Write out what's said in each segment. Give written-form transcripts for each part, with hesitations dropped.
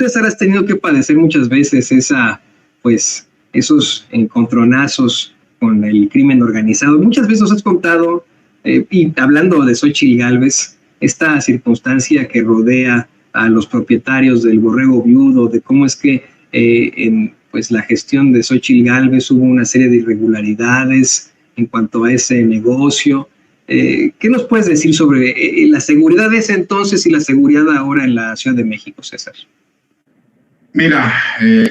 César, has tenido que padecer muchas veces esos encontronazos con el crimen organizado. Muchas veces nos has contado, y hablando de Xóchitl Gálvez, esta circunstancia que rodea a los propietarios del Borrego Viudo, de cómo es que en la gestión de Xóchitl Gálvez hubo una serie de irregularidades en cuanto a ese negocio. ¿Qué nos puedes decir sobre la seguridad de ese entonces y la seguridad ahora en la Ciudad de México, César? Mira,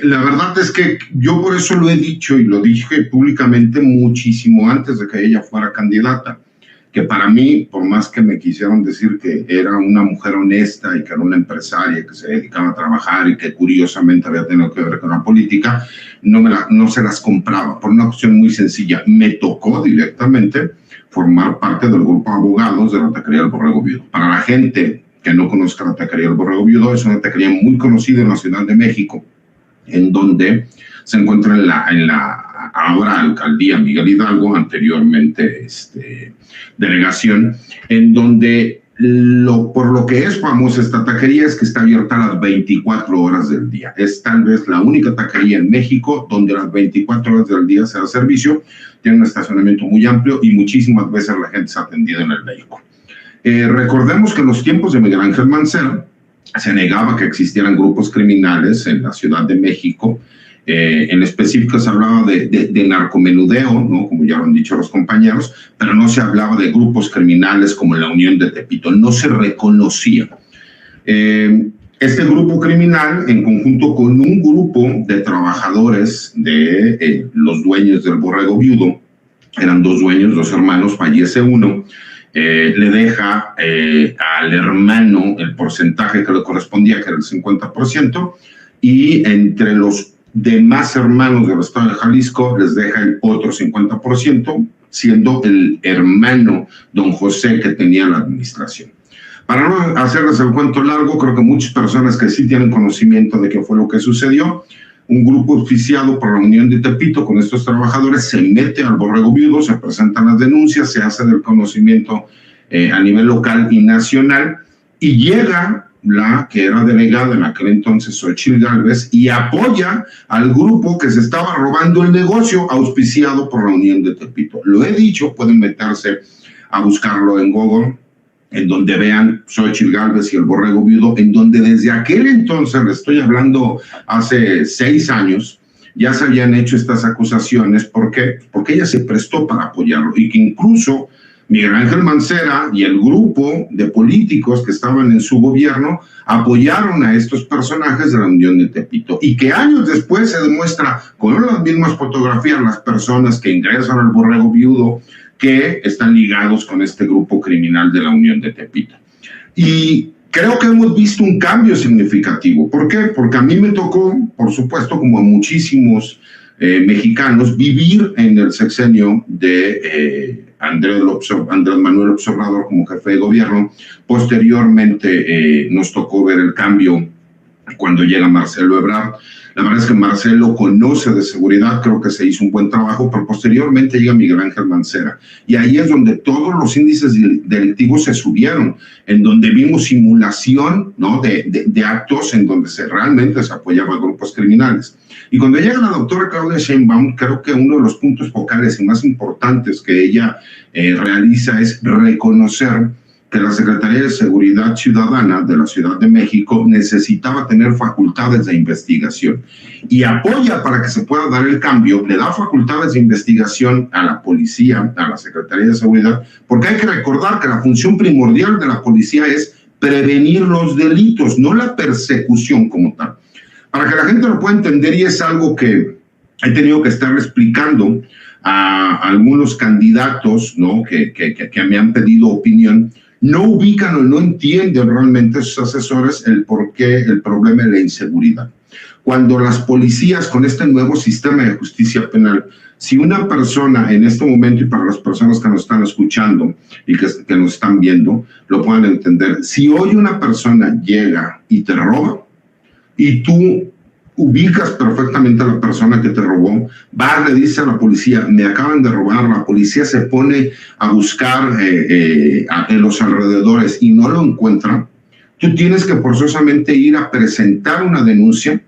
la verdad es que yo por eso lo he dicho y lo dije públicamente muchísimo antes de que ella fuera candidata, que para mí, por más que me quisieron decir que era una mujer honesta y que era una empresaria que se dedicaba a trabajar y que curiosamente había tenido que ver con la política, no se las compraba por una cuestión muy sencilla. Me tocó directamente formar parte del grupo de abogados de la taquería del Borrego Viudo. Para la gente que no conozca la taquería del Borrego Viudo, es una taquería muy conocida en la Ciudad de México, en donde se encuentra en la ahora alcaldía Miguel Hidalgo, anteriormente delegación, en donde por lo que es famosa esta taquería es que está abierta a las 24 horas del día. Es tal vez la única taquería en México donde las 24 horas del día se da servicio. Tiene un estacionamiento muy amplio y muchísimas veces la gente se ha atendido en el vehículo. Recordemos que en los tiempos de Miguel Ángel Mancera se negaba que existieran grupos criminales en la Ciudad de México. En específico se hablaba de narcomenudeo, ¿no? Como ya lo han dicho los compañeros, pero no se hablaba de grupos criminales como la Unión de Tepito, no se reconocía. Este grupo criminal, en conjunto con un grupo de trabajadores de los dueños del Borrego Viudo, eran dos dueños, dos hermanos, fallece uno, le deja al hermano el porcentaje que le correspondía, que era el 50%, y entre los demás hermanos del estado de Jalisco les deja el otro 50%, siendo el hermano don José que tenía la administración. Para no hacerles el cuento largo, creo que muchas personas que sí tienen conocimiento de qué fue lo que sucedió, un grupo oficiado por la Unión de Tepito con estos trabajadores se mete al Borrego Viudo, se presentan las denuncias, se hace del conocimiento a nivel local y nacional, y llega la que era delegada en aquel entonces, Xóchitl Gálvez, y apoya al grupo que se estaba robando el negocio auspiciado por la Unión de Tepito. Lo he dicho, pueden meterse a buscarlo en Google, en donde vean Xóchitl Gálvez y el Borrego Viudo, en donde desde aquel entonces, le estoy hablando hace 6 años, ya se habían hecho estas acusaciones. ¿Por qué? Porque ella se prestó para apoyarlo y que incluso Miguel Ángel Mancera y el grupo de políticos que estaban en su gobierno apoyaron a estos personajes de la Unión de Tepito, y que años después se demuestra con las mismas fotografías las personas que ingresan al Borrego Viudo que están ligados con este grupo criminal de la Unión de Tepito. Y creo que hemos visto un cambio significativo. ¿Por qué? Porque a mí me tocó, por supuesto, como a muchísimos mexicanos, vivir en el sexenio de Andrés Manuel López Obrador como jefe de gobierno. Posteriormente nos tocó ver el cambio cuando llega Marcelo Ebrard. La verdad es que Marcelo conoce de seguridad, creo que se hizo un buen trabajo, pero posteriormente llega Miguel Ángel Mancera. Y ahí es donde todos los índices delictivos se subieron, en donde vimos simulación, ¿no?, de actos en donde realmente se apoyaba a grupos criminales. Y cuando llega la doctora Claudia Sheinbaum, creo que uno de los puntos focales y más importantes que ella realiza es reconocer que la Secretaría de Seguridad Ciudadana de la Ciudad de México necesitaba tener facultades de investigación, y apoya para que se pueda dar el cambio, le da facultades de investigación a la policía, a la Secretaría de Seguridad, porque hay que recordar que la función primordial de la policía es prevenir los delitos, no la persecución como tal. Para que la gente lo pueda entender, y es algo que he tenido que estar explicando a algunos candidatos, ¿no?, que me han pedido opinión, no ubican o no entienden realmente sus asesores el porqué, el problema de la inseguridad. Cuando las policías, con este nuevo sistema de justicia penal, si una persona en este momento, y para las personas que nos están escuchando y que nos están viendo, lo puedan entender, si hoy una persona llega y te roba, y tú ubicas perfectamente a la persona que te robó, le dice a la policía, me acaban de robar, la policía se pone a buscar en los alrededores y no lo encuentra, tú tienes que forzosamente ir a presentar una denuncia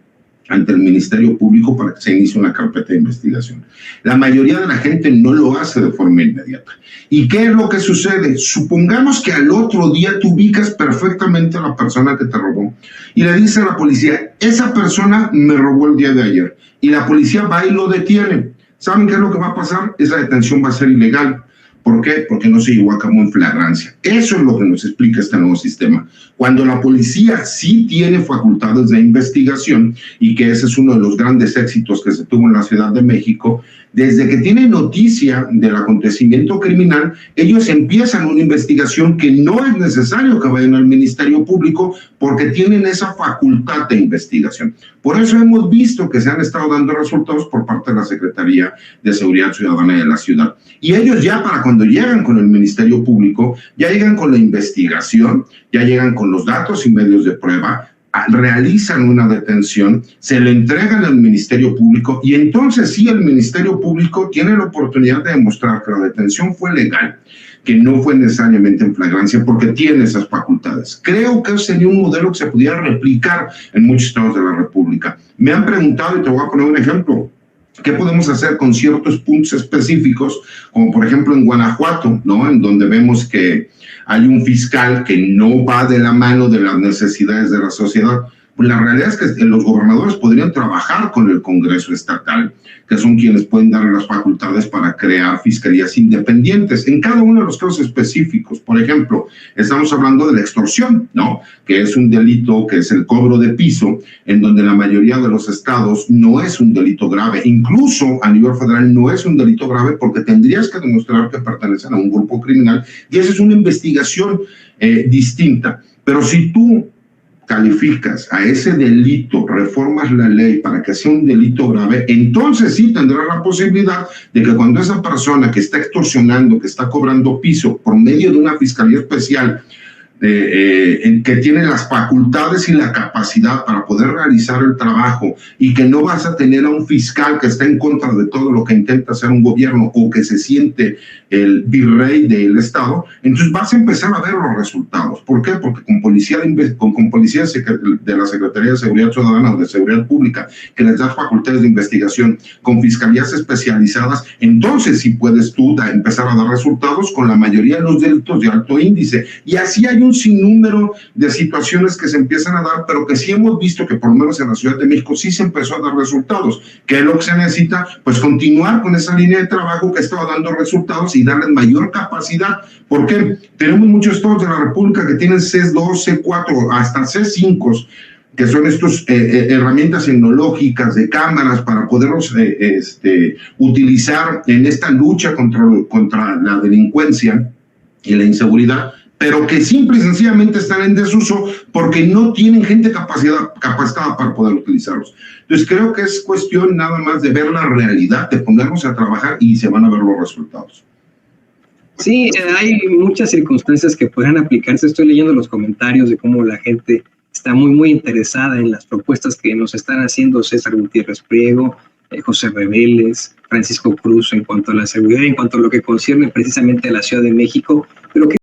ante el Ministerio Público para que se inicie una carpeta de investigación. La mayoría de la gente no lo hace de forma inmediata. ¿Y qué es lo que sucede? Supongamos que al otro día tú ubicas perfectamente a la persona que te robó y le dice a la policía, esa persona me robó el día de ayer, y la policía va y lo detiene. ¿Saben qué es lo que va a pasar? Esa detención va a ser ilegal. ¿Por qué? Porque no se llevó a cabo en flagrancia. Eso es lo que nos explica este nuevo sistema. Cuando la policía sí tiene facultades de investigación, y que ese es uno de los grandes éxitos que se tuvo en la Ciudad de México, desde que tienen noticia del acontecimiento criminal, ellos empiezan una investigación que no es necesario que vayan al Ministerio Público porque tienen esa facultad de investigación. Por eso hemos visto que se han estado dando resultados por parte de la Secretaría de Seguridad Ciudadana de la ciudad. Y ellos ya para cuando llegan con el Ministerio Público, ya llegan con la investigación, ya llegan con los datos y medios de prueba, realizan una detención, se le entregan al Ministerio Público y entonces sí el Ministerio Público tiene la oportunidad de demostrar que la detención fue legal, que no fue necesariamente en flagrancia porque tiene esas facultades. Creo que sería un modelo que se pudiera replicar en muchos estados de la República. Me han preguntado y te voy a poner un ejemplo. ¿Qué podemos hacer con ciertos puntos específicos, como por ejemplo en Guanajuato, ¿no? En donde vemos que hay un fiscal que no va de la mano de las necesidades de la sociedad? Pues la realidad es que los gobernadores podrían trabajar con el Congreso estatal, que son quienes pueden dar las facultades para crear fiscalías independientes en cada uno de los casos específicos. Por ejemplo, estamos hablando de la extorsión, ¿no? Que es un delito, que es el cobro de piso, en donde la mayoría de los estados no es un delito grave. Incluso a nivel federal no es un delito grave porque tendrías que demostrar que pertenecen a un grupo criminal y esa es una investigación distinta. Pero si tú calificas a ese delito, reformas la ley para que sea un delito grave, entonces sí tendrás la posibilidad de que cuando esa persona que está extorsionando, que está cobrando piso por medio de una fiscalía especial, que tiene las facultades y la capacidad para poder realizar el trabajo y que no vas a tener a un fiscal que está en contra de todo lo que intenta hacer un gobierno o que se siente el virrey del Estado, entonces vas a empezar a ver los resultados. ¿Por qué? Porque con policía de la Secretaría de Seguridad Ciudadana o de Seguridad Pública que les da facultades de investigación, con fiscalías especializadas, entonces sí puedes tú empezar a dar resultados con la mayoría de los delitos de alto índice. Y así hay un sinnúmero de situaciones que se empiezan a dar, pero que sí hemos visto que por lo menos en la Ciudad de México sí se empezó a dar resultados. ¿Qué es lo que se necesita? Pues continuar con esa línea de trabajo que estaba dando resultados y darles mayor capacidad. ¿Por qué? Tenemos muchos estados de la República que tienen C2, C4, hasta C5, que son estas herramientas tecnológicas de cámaras para poderlos utilizar en esta lucha contra la delincuencia y la inseguridad, pero que simple y sencillamente están en desuso porque no tienen gente capacitada para poder utilizarlos. Entonces creo que es cuestión nada más de ver la realidad, de ponernos a trabajar y se van a ver los resultados. Sí, hay muchas circunstancias que podrán aplicarse. Estoy leyendo los comentarios de cómo la gente está muy interesada en las propuestas que nos están haciendo César Gutiérrez Priego, José Reveles, Francisco Cruz, en cuanto a la seguridad, en cuanto a lo que concierne precisamente a la Ciudad de México, pero que